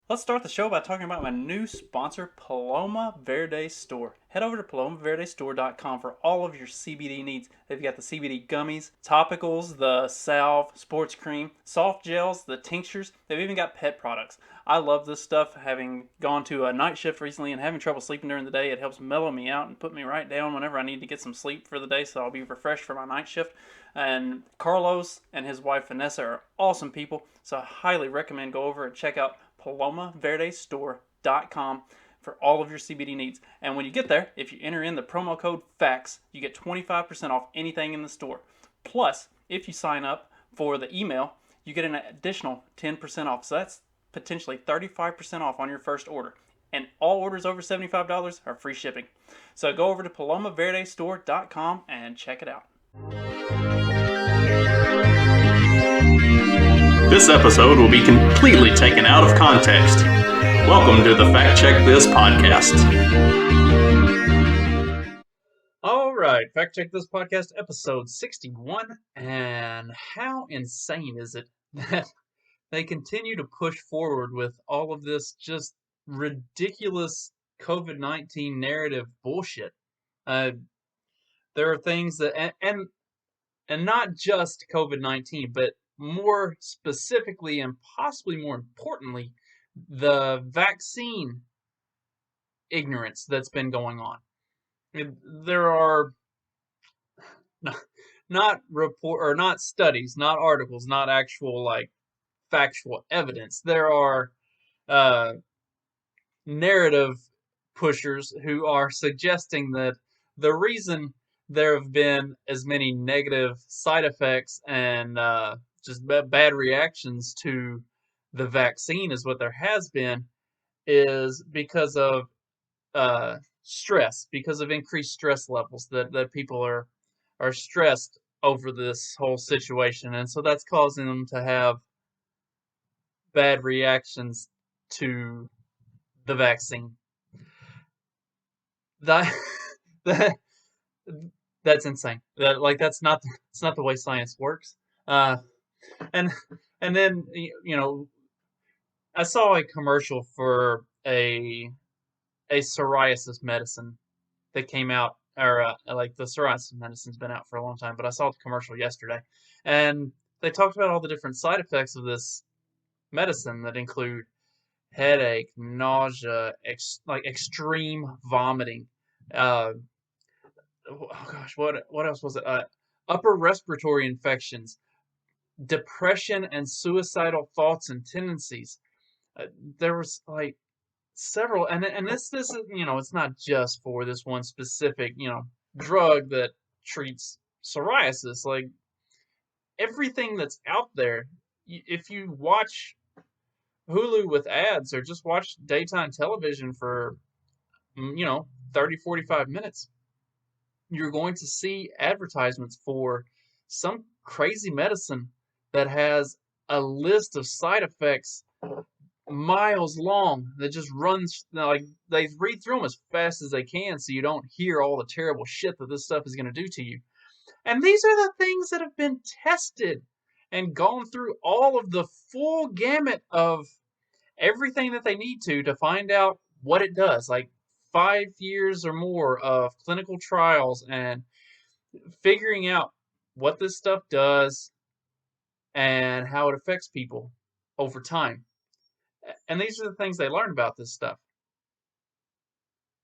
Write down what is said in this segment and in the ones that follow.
Let's start the show by talking about my new sponsor, Paloma Verde Store. Head over to palomaverdestore.com for all of your CBD needs. They've got the CBD gummies, topicals, the salve, sports cream, soft gels, the tinctures. They've even got pet products. I love this stuff. Having gone to a night shift recently and having trouble sleeping during the day, it helps mellow me out and put me right down whenever I need to get some sleep for the day, so I'll be refreshed for my night shift. And Carlos and his wife Vanessa are awesome people, so I highly recommend go over and check out palomaverdestore.com for all of your CBD needs. And when you get there, if you enter in the promo code FACTS, you get 25% off anything in the store. Plus, if you sign up for the email, you get an additional 10% off. So that's potentially 35% off on your first order. And all orders over $75 are free shipping. So go over to palomaverdestore.com and check it out. This episode will be completely taken out of context. Welcome to the Fact Check This podcast. All right, Fact Check This podcast, episode 61. And how insane is it that they continue to push forward with all of this just ridiculous COVID-19 narrative bullshit? There are things that, and not just COVID-19, but more specifically and possibly more importantly, the vaccine ignorance that's been going on. There are not studies, not articles, not actual factual evidence. There are uh, narrative pushers who are suggesting that the reason there have been as many negative side effects and just bad reactions to the vaccine as what there has been is because of stress, because of increased stress levels, that people are stressed over this whole situation, and so that's causing them to have bad reactions to the vaccine. That that that's insane. That's not it's not the way science works. And and then I saw a commercial for a psoriasis medicine that came out, or like the psoriasis medicine's been out for a long time, but I saw the commercial yesterday, and they talked about all the different side effects of this medicine that include headache, nausea, extreme vomiting. Uh, oh gosh, what else was it? Upper respiratory infections, depression, and suicidal thoughts and tendencies. There was several, and this is it's not just for this one specific drug that treats psoriasis. Like everything that's out there, if you watch Hulu with ads or just watch daytime television for 30 45 minutes, you're going to see advertisements for some crazy medicine that has a list of side effects miles long that just runs, like they read through them as fast as they can so you don't hear all the terrible shit that this stuff is going to do to you. And these are the things that have been tested and gone through all of the full gamut of everything that they need to find out what it does. Like 5 years or more of clinical trials and figuring out what this stuff does and how it affects people over time. And these are the things they learn about this stuff.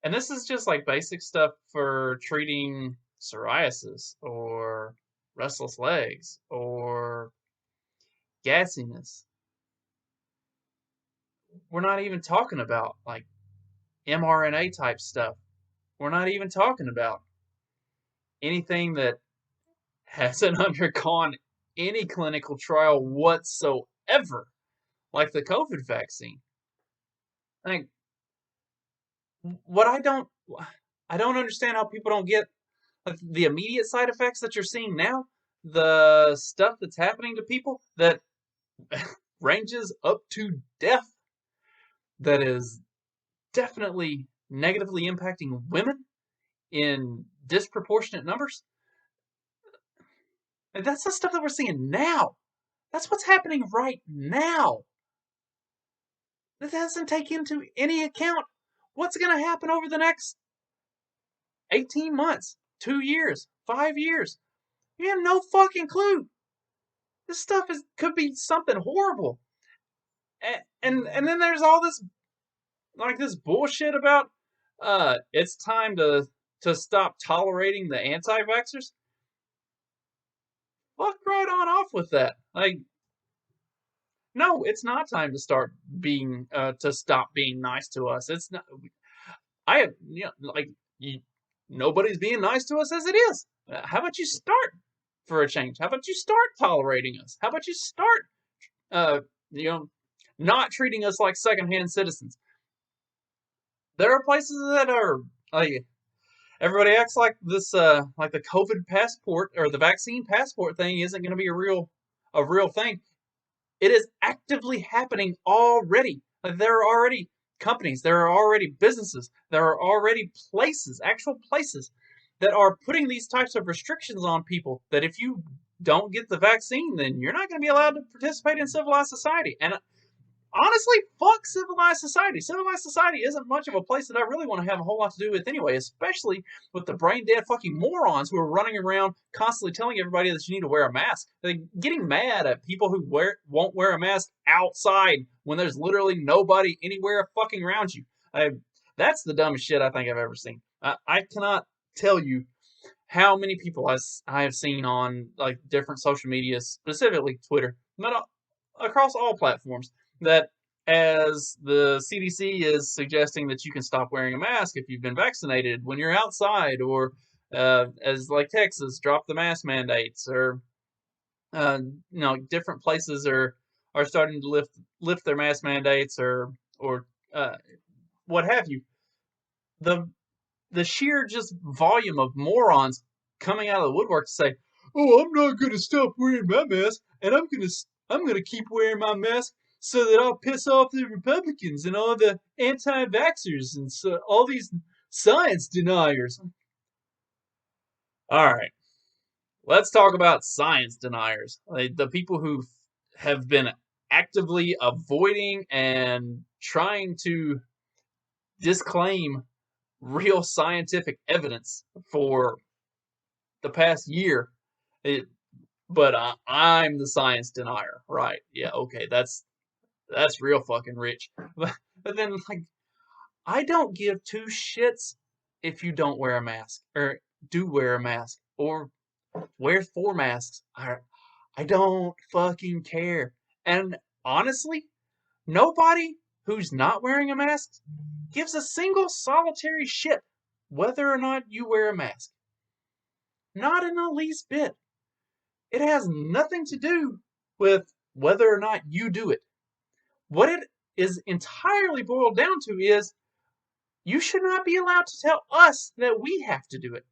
And this is just like basic stuff for treating psoriasis or restless legs or gassiness. We're not even talking about like mRNA type stuff. We're not even talking about anything that hasn't undergone any clinical trial whatsoever, like the COVID vaccine. Like, what I don't understand how people don't get like the immediate side effects that you're seeing now, the stuff that's happening to people that ranges up to death, that is definitely negatively impacting women in disproportionate numbers. And that's the stuff that we're seeing now. That's what's happening right now. That doesn't take into any account what's going to happen over the next 18 months, 2 years, 5 years. You have no fucking clue. This stuff could be something horrible. And then there's all this this bullshit about it's time to stop tolerating the anti-vaxxers. Fuck right on off with that. Like, no, it's not time to start being to stop being nice to us. It's not. I have you, nobody's being nice to us as it is. How about you start for a change? How about you start tolerating us? How about you start uh you know not treating us like secondhand citizens? There are places that are like everybody acts like this like the COVID passport or the vaccine passport thing isn't going to be a real thing. It is actively happening already. Like, there are already companies, there are already businesses, there are already places, actual places that are putting these types of restrictions on people that if you don't get the vaccine, then you're not going to be allowed to participate in civilized society. And honestly, fuck civilized society. Civilized society isn't much of a place that I really want to have a whole lot to do with anyway, especially with the brain dead fucking morons who are running around constantly telling everybody that you need to wear a mask. They're getting mad at people who won't wear a mask outside when there's literally nobody anywhere fucking around you. That's the dumbest shit I think I've ever seen. I cannot tell you how many people I have seen on like different social media, specifically Twitter, but across all platforms, that as the CDC is suggesting that you can stop wearing a mask if you've been vaccinated when you're outside, or as like Texas dropped the mask mandates, or different places are starting to lift their mask mandates, or uh, what have you. The the sheer just volume of morons coming out of the woodwork to say, "Oh, I'm not going to stop wearing my mask, and I'm gonna keep wearing my mask so that I'll piss off the Republicans and all the anti-vaxxers and so all these science deniers." All right, let's talk about science deniers, like the people who have been actively avoiding and trying to disclaim real scientific evidence for the past year. It, but I'm the science denier, right? Yeah, okay, that's real fucking rich. But then, like, I don't give two shits if you don't wear a mask or do wear a mask or wear four masks. I don't fucking care. And honestly, nobody who's not wearing a mask gives a single solitary shit whether or not you wear a mask. Not in the least bit. It has nothing to do with whether or not you do it. What it is entirely boiled down to is you should not be allowed to tell us that we have to do it.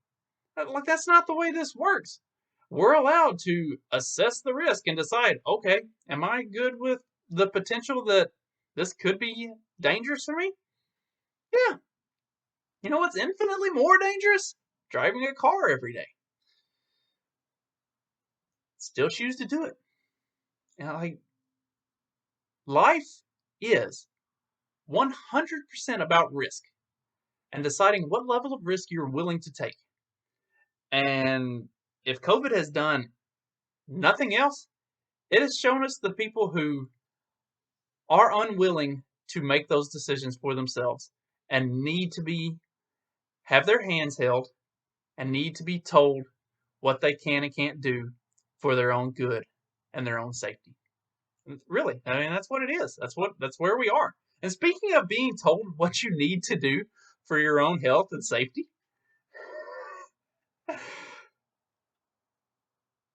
Like, that's not the way this works. We're allowed to assess the risk and decide, okay, am I good with the potential that this could be dangerous for me? Yeah. You know what's infinitely more dangerous? Driving a car every day. Still choose to do it. And like, life is 100% about risk and deciding what level of risk you're willing to take. And if COVID has done nothing else, it has shown us the people who are unwilling to make those decisions for themselves and need to have their hands held and need to be told what they can and can't do for their own good and their own safety. Really, I mean, that's what it is. That's where we are. And speaking of being told what you need to do for your own health and safety,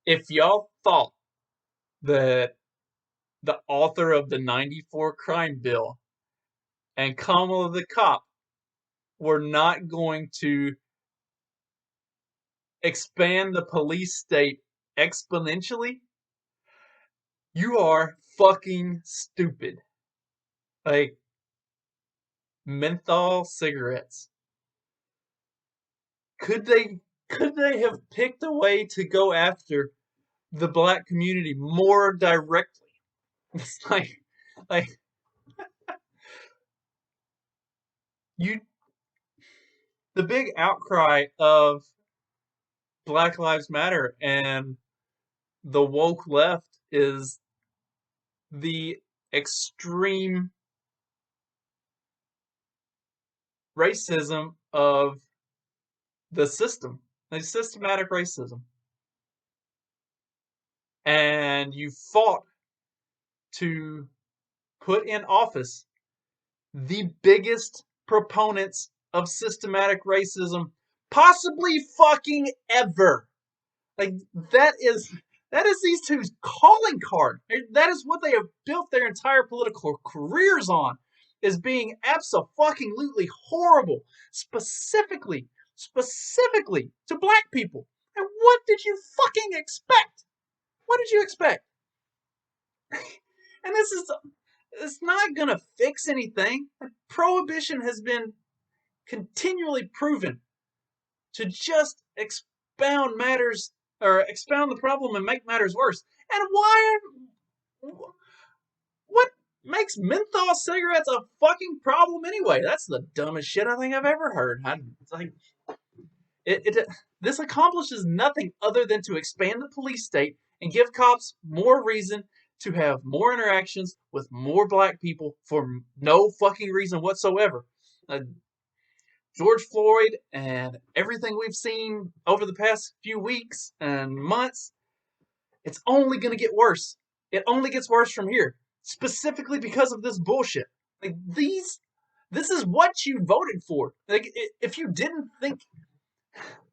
if y'all thought that the author of the 94 crime bill and Kamala the cop were not going to expand the police state exponentially, you are fucking stupid. Like, menthol cigarettes. Could they have picked a way to go after the black community more directly? It's like you the big outcry of Black Lives Matter and the woke left is the extreme racism of the system, like systematic racism. And you fought to put in office the biggest proponents of systematic racism possibly fucking ever. Like that is these two's calling card. That is what they have built their entire political careers on, is being abso-fucking-lutely horrible, specifically to black people. And what did you fucking expect? What did you expect? And it's not gonna fix anything. Prohibition has been continually proven to just expound matters, or expound the problem and make matters worse. And what makes menthol cigarettes a fucking problem anyway? That's the dumbest shit I think I've ever heard. This accomplishes nothing other than to expand the police state and give cops more reason to have more interactions with more black people for no fucking reason whatsoever. Uh, George Floyd and everything we've seen over the past few weeks and months, it's only going to get worse. It only gets worse from here, specifically because of this bullshit. Like this is what you voted for. Like if you didn't think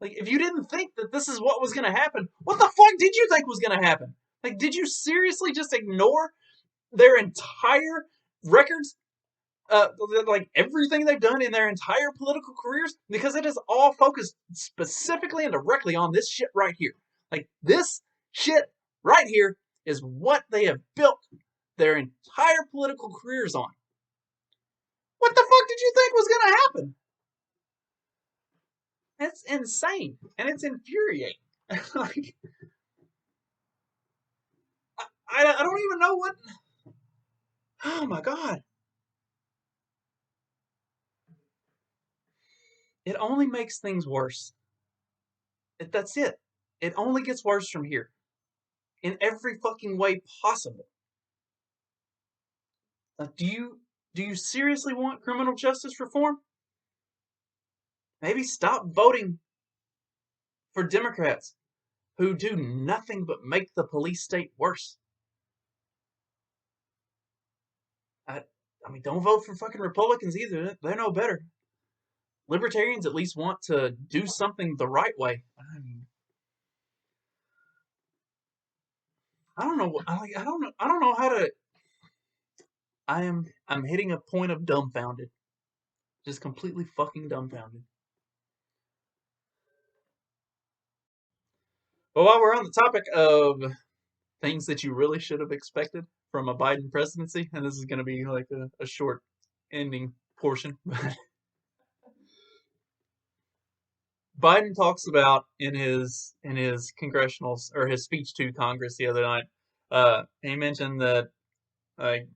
that this is what was going to happen, what the fuck did you think was going to happen? Like, did you seriously just ignore their entire records, like everything they've done in their entire political careers, because it is all focused specifically and directly on this shit right here. Like this shit right here is what they have built their entire political careers on. What the fuck did you think was going to happen? That's insane, and it's infuriating. Like, I don't even know what. Oh my god. It only makes things worse. That's it. It only gets worse from here, in every fucking way possible. Do you seriously want criminal justice reform? Maybe stop voting for Democrats who do nothing but make the police state worse. I, I mean, don't vote for fucking Republicans either. They're no better. Libertarians at least want to do something the right way. I mean, I don't know. I don't know. I don't know how to. I'm hitting a point of dumbfounded, just completely fucking dumbfounded. But while we're on the topic of things that you really should have expected from a Biden presidency, and this is going to be like a short ending portion, but Biden talks about in his congressional, or his speech to Congress the other night. He mentioned that like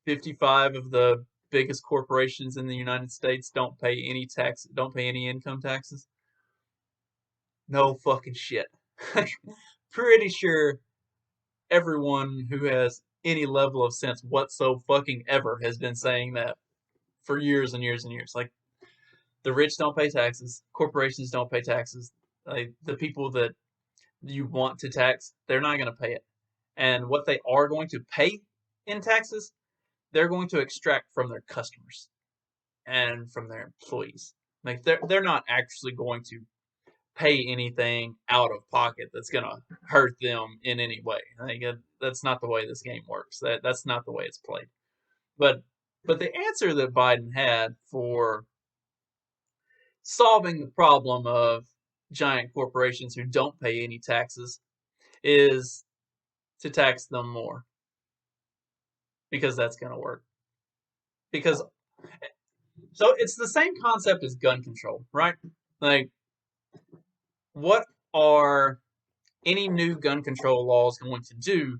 55 of the biggest corporations in the United States don't pay any income taxes. No fucking shit. Pretty sure everyone who has any level of sense whatso fucking ever has been saying that for years and years and years. Like, the rich don't pay taxes, corporations don't pay taxes. Like, the people that you want to tax, they're not going to pay it. And what they are going to pay in taxes, they're going to extract from their customers and from their employees. Like, they're not actually going to pay anything out of pocket that's going to hurt them in any way. Like, that's not the way this game works. That's not the way it's played. But the answer that Biden had for solving the problem of giant corporations who don't pay any taxes is to tax them more, because that's going to work. Because so it's the same concept as gun control, right? Like, what are any new gun control laws going to do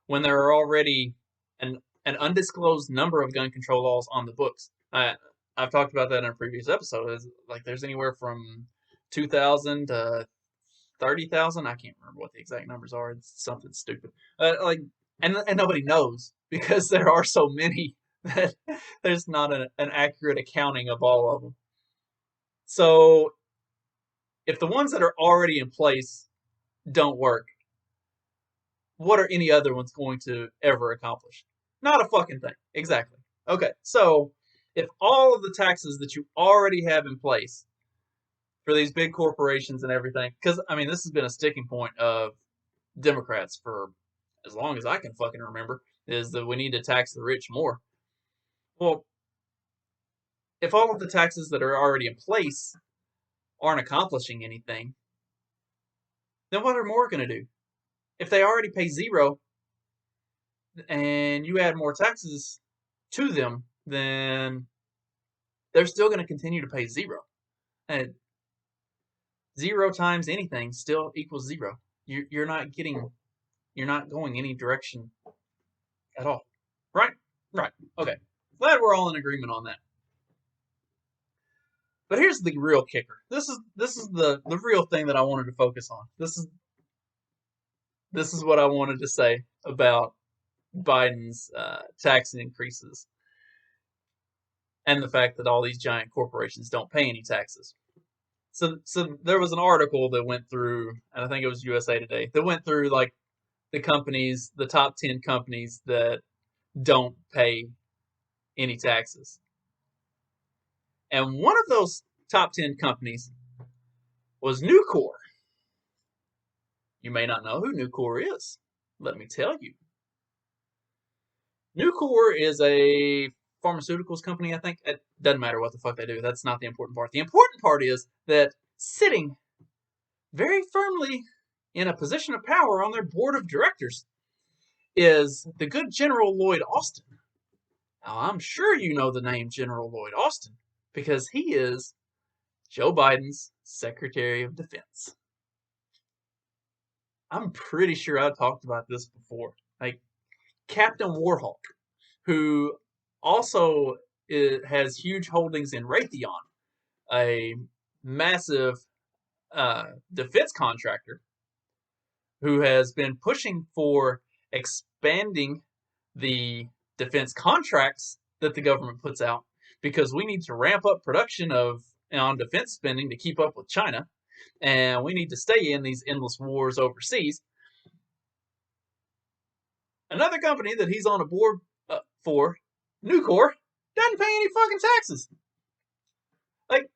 when there are already an undisclosed number of gun control laws on the books? I've talked about that in a previous episode. Is like there's anywhere from 2,000 to 30,000. I can't remember what the exact numbers are. It's something stupid. And nobody knows because there are so many that there's not an accurate accounting of all of them. So if the ones that are already in place don't work, what are any other ones going to ever accomplish? Not a fucking thing. Exactly. Okay, so if all of the taxes that you already have in place for these big corporations and everything, because I mean, this has been a sticking point of Democrats for as long as I can fucking remember, is that we need to tax the rich more. Well, if all of the taxes that are already in place aren't accomplishing anything, then what are more going to do? If they already pay zero and you add more taxes to them, then they're still going to continue to pay zero. And zero times anything still equals zero. You're not getting, you're not going any direction at all. Right? Right. Okay. Glad we're all in agreement on that. But here's the real kicker. This is the real thing that I wanted to focus on. This is what I wanted to say about Biden's tax increases and the fact that all these giant corporations don't pay any taxes. So there was an article that went through, and I think it was USA Today, that went through like the companies, the top 10 companies that don't pay any taxes. And one of those top 10 companies was Nucor. You may not know who Nucor is. Let me tell you. Nucor is a pharmaceuticals company, I think. It doesn't matter what the fuck they do. That's not the important part. The important part is that sitting very firmly in a position of power on their board of directors is the good General Lloyd Austin. Now, I'm sure you know the name General Lloyd Austin because he is Joe Biden's Secretary of Defense. I'm pretty sure I've talked about this before. Like Captain Warhawk, who also has huge holdings in Raytheon, a massive defense contractor who has been pushing for expanding the defense contracts that the government puts out because we need to ramp up production of on defense spending to keep up with China, and we need to stay in these endless wars overseas. Another company that he's on a board for, Nucor, doesn't pay any fucking taxes. Like,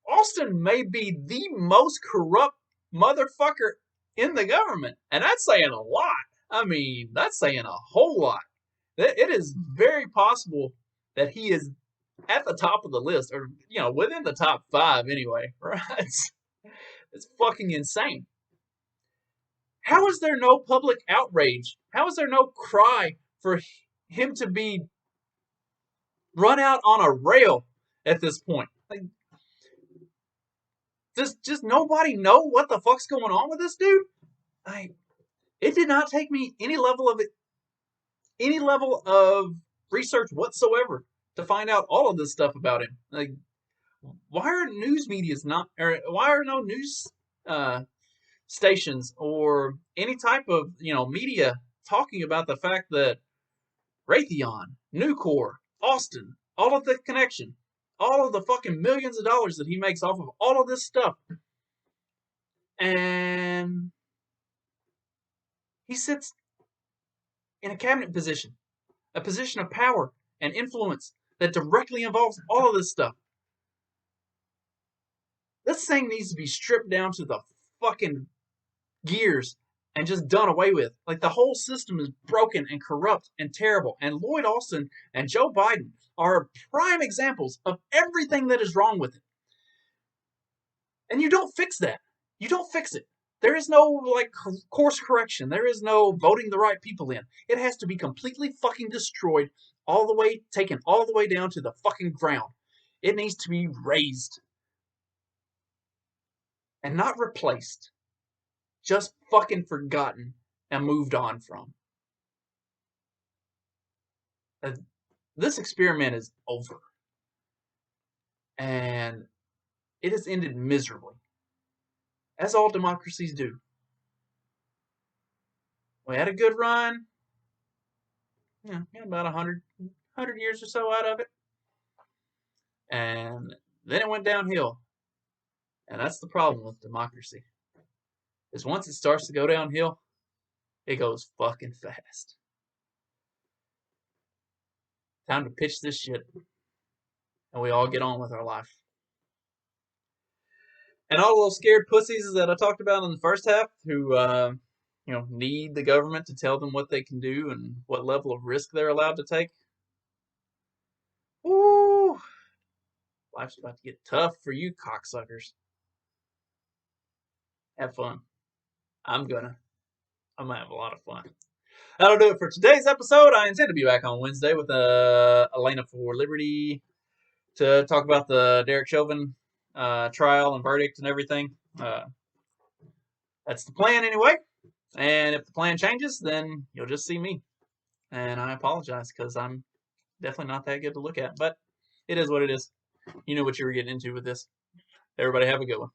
Austin may be the most corrupt motherfucker in the government, and that's saying a lot. I mean, that's saying a whole lot. It is very possible that he is at the top of the list, or within the top 5 anyway. Right? It's fucking insane. How is there no public outrage? How is there no cry for him to be run out on a rail at this point? Like, does just nobody know what the fuck's going on with this dude? It did not take me any level of research whatsoever to find out all of this stuff about him. Like, why are news media's not, or why are no news stations or any type of media talking about the fact that Raytheon, Nucor, Austin, all of the connection, all of the fucking millions of dollars that he makes off of all of this stuff, and he sits in a cabinet position, a position of power and influence that directly involves all of this stuff. This thing needs to be stripped down to the fucking gears and just done away with. Like, the whole system is broken and corrupt and terrible. And Lloyd Austin and Joe Biden are prime examples of everything that is wrong with it. And you don't fix that. You don't fix it. There is no, course correction. There is no voting the right people in. It has to be completely fucking destroyed, all the way, taken all the way down to the fucking ground. It needs to be razed. And not replaced. Just fucking forgotten and moved on from. This experiment is over, and it has ended miserably, as all democracies do. We had a good run, about 100 years or so out of it, and then it went downhill. And that's the problem with democracy, is once it starts to go downhill, it goes fucking fast. Time to pitch this shit, and we all get on with our life. And all those scared pussies that I talked about in the first half, who need the government to tell them what they can do and what level of risk they're allowed to take. Woo! Life's about to get tough for you cocksuckers. Have fun. I'm gonna have a lot of fun. That'll do it for today's episode. I intend to be back on Wednesday with Elena for Liberty to talk about the Derek Chauvin trial and verdict and everything. That's the plan anyway. And if the plan changes, then you'll just see me. And I apologize because I'm definitely not that good to look at. But it is what it is. You know what you were getting into with this. Everybody have a good one.